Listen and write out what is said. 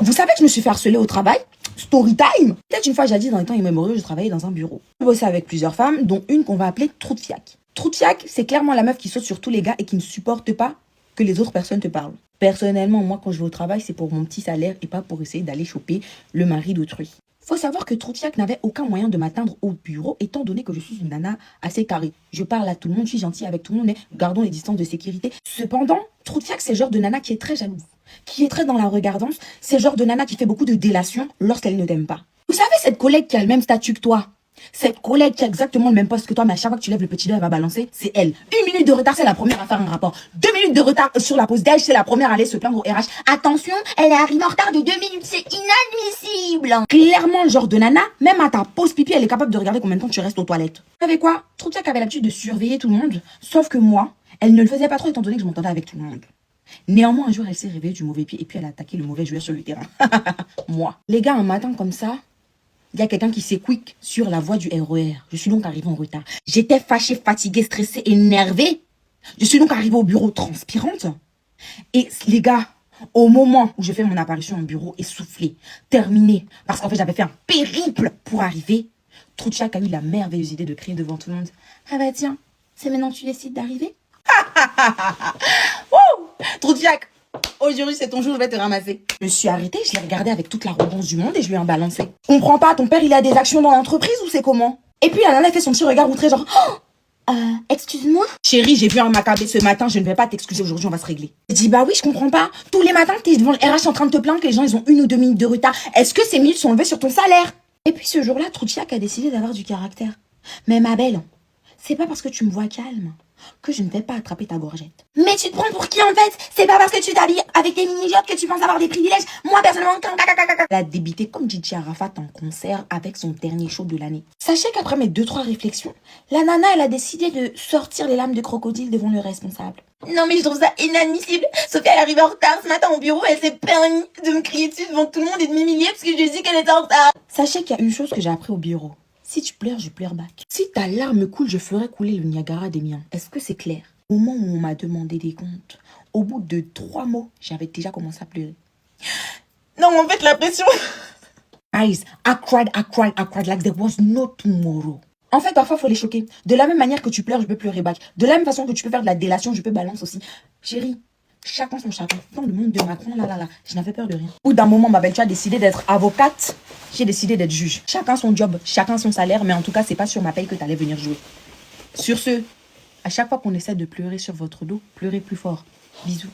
Vous savez que je me suis fait harceler au travail? Story time. Peut-être une fois, j'ai dit dans les temps immémoriaux, je travaillais dans un bureau. Je bossais avec plusieurs femmes, dont une qu'on va appeler Trou de Fiac. Trou de Fiac, c'est clairement la meuf qui saute sur tous les gars et qui ne supporte pas que les autres personnes te parlent. Personnellement, moi, quand je vais au travail, c'est pour mon petit salaire et pas pour essayer d'aller choper le mari d'autrui. Faut savoir que Trou de Fiac n'avait aucun moyen de m'atteindre au bureau, étant donné que je suis une nana assez carrée. Je parle à tout le monde, je suis gentille avec tout le monde, mais gardons les distances de sécurité. Cependant, Trou de Fiac, c'est le genre de nana qui est très jalouse, qui est très dans la regardance. C'est le genre de nana qui fait beaucoup de délation lorsqu'elle ne t'aime pas. Vous savez, cette collègue qui a le même statut que toi, cette collègue qui a exactement le même poste que toi, mais à chaque fois que tu lèves le petit doigt, elle va balancer, c'est elle. 1 minute de retard, c'est la première à faire un rapport. 2 minutes de retard sur la pause déj, c'est la première à aller se plaindre au RH. Attention, elle est arrivée en retard de 2 minutes, c'est inadmissible. Clairement, le genre de nana, même à ta pause pipi, elle est capable de regarder combien de temps tu restes aux toilettes. Vous savez quoi? Trou de Fiac avait l'habitude de surveiller tout le monde, sauf que moi, elle ne le faisait pas trop étant donné que je m'entendais avec tout le monde. Néanmoins, un jour, elle s'est réveillée du mauvais pied et puis elle a attaqué le mauvais joueur sur le terrain. Moi. Les gars, un matin comme ça, il y a quelqu'un qui s'est quick sur la voie du RER. Je suis donc arrivée en retard. J'étais fâchée, fatiguée, stressée, énervée. Je suis donc arrivée au bureau transpirante. Et les gars, au moment où je fais mon apparition au bureau, essoufflée, terminée, parce qu'en fait j'avais fait un périple pour arriver, Trou de Fiac a eu la merveilleuse idée de crier devant tout le monde. Ah bah tiens, c'est maintenant que tu décides d'arriver? Trou de Fiac, aujourd'hui c'est ton jour, je vais te ramasser. Je me suis arrêtée, je l'ai regardé avec toute l'arrogance du monde et je lui ai balancé. Je comprends pas, ton père il a des actions dans l'entreprise ou c'est comment? Et puis la nana fait son petit regard outré genre excuse-moi? Chérie, j'ai vu un macabé ce matin, je ne vais pas t'excuser aujourd'hui, on va se régler. Je dis bah oui, je comprends pas. Tous les matins, t'es devant le RH en train de te plaindre que les gens ils ont 1 ou 2 minutes de retard. Est-ce que ces minutes sont levées sur ton salaire? Et puis ce jour-là, Trou de Fiac a décidé d'avoir du caractère. Mais ma belle, c'est pas parce que tu me vois calme que je ne vais pas attraper ta gorgette. Mais tu te prends pour qui en fait? C'est pas parce que tu t'habilles avec tes mini-jobs que tu penses avoir des privilèges. Moi personnellement, elle a débité comme Gigi Arafat en concert avec son dernier show de l'année. Sachez qu'après mes 2-3 réflexions, la nana elle a décidé de sortir les lames de crocodile devant le responsable. Non mais je trouve ça inadmissible. Sophie elle est arrivée en retard ce matin au bureau, elle s'est permis de me crier dessus devant tout le monde et de m'humilier parce que je lui ai dit qu'elle était en retard. Sachez qu'il y a une chose que j'ai appris au bureau. Si tu pleures, je pleure back. Si ta larme coule, je ferai couler le Niagara des miens. Est-ce que c'est clair? Au moment où on m'a demandé des comptes, au bout de 3 mots, j'avais déjà commencé à pleurer. Non, en fait, la pression... Guys, I cried like there was no tomorrow. En fait, parfois, il faut les choquer. De la même manière que tu pleures, je peux pleurer back. De la même façon que tu peux faire de la délation, je peux balance aussi. Chérie, chacun son chacun. Dans le monde de Macron, je n'avais peur de rien. Ou d'un moment, ma belle, tu as décidé d'être avocate. J'ai décidé d'être juge. Chacun son job, chacun son salaire, mais en tout cas, c'est pas sur ma paye que tu allais venir jouer. Sur ce, à chaque fois qu'on essaie de pleurer sur votre dos, pleurez plus fort. Bisous.